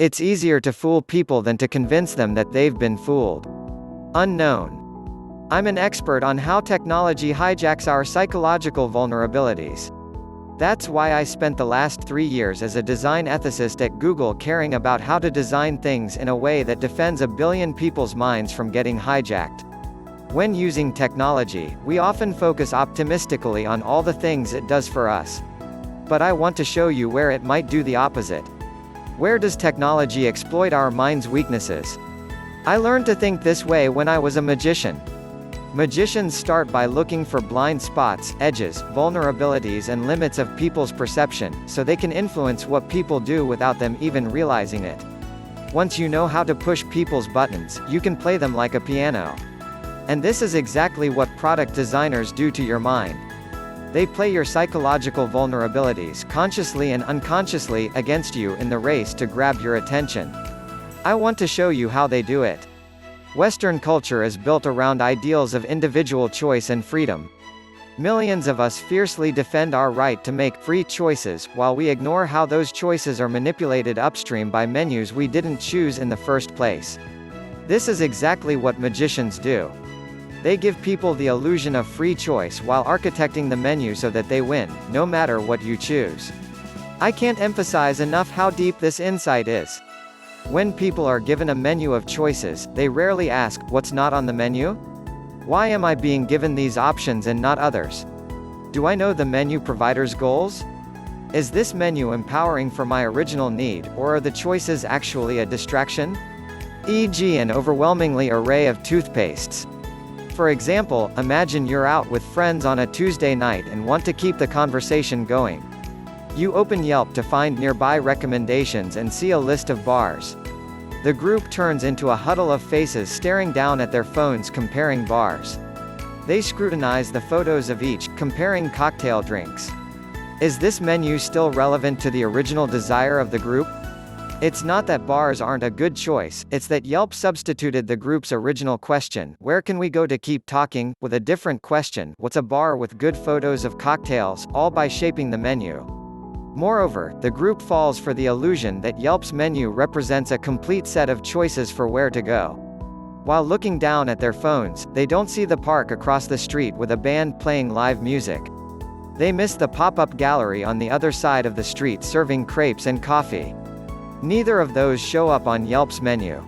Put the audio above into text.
It's easier to fool people than to convince them that they've been fooled. Unknown. I'm an expert on how technology hijacks our psychological vulnerabilities. That's why I spent the last 3 years as a design ethicist at Google, caring about how to design things in a way that defends a billion people's minds from getting hijacked. When using technology, we often focus optimistically on all the things it does for us. But I want to show you where it might do the opposite. Where does technology exploit our mind's weaknesses? I learned to think this way when I was a magician. Magicians start by looking for blind spots, edges, vulnerabilities and limits of people's perception, so they can influence what people do without them even realizing it. Once you know how to push people's buttons, you can play them like a piano. And this is exactly what product designers do to your mind. They play your psychological vulnerabilities consciously and unconsciously against you in the race to grab your attention. I want to show you how they do it. Western culture is built around ideals of individual choice and freedom. Millions of us fiercely defend our right to make free choices, while we ignore how those choices are manipulated upstream by menus we didn't choose in the first place. This is exactly what magicians do. They give people the illusion of free choice while architecting the menu so that they win, no matter what you choose. I can't emphasize enough how deep this insight is. When people are given a menu of choices, they rarely ask, "What's not on the menu? Why am I being given these options and not others? Do I know the menu provider's goals? Is this menu empowering for my original need, or are the choices actually a distraction?" E.g., an overwhelmingly array of toothpastes. For example, imagine you're out with friends on a Tuesday night and want to keep the conversation going. You open Yelp to find nearby recommendations and see a list of bars. The group turns into a huddle of faces staring down at their phones comparing bars. They scrutinize the photos of each, comparing cocktail drinks. Is this menu still relevant to the original desire of the group? It's not that bars aren't a good choice, it's that Yelp substituted the group's original question, "Where can we go to keep talking?" with a different question, "What's a bar with good photos of cocktails?" all by shaping the menu. Moreover, the group falls for the illusion that Yelp's menu represents a complete set of choices for where to go. While looking down at their phones, they don't see the park across the street with a band playing live music. They miss the pop-up gallery on the other side of the street serving crepes and coffee. Neither of those show up on Yelp's menu.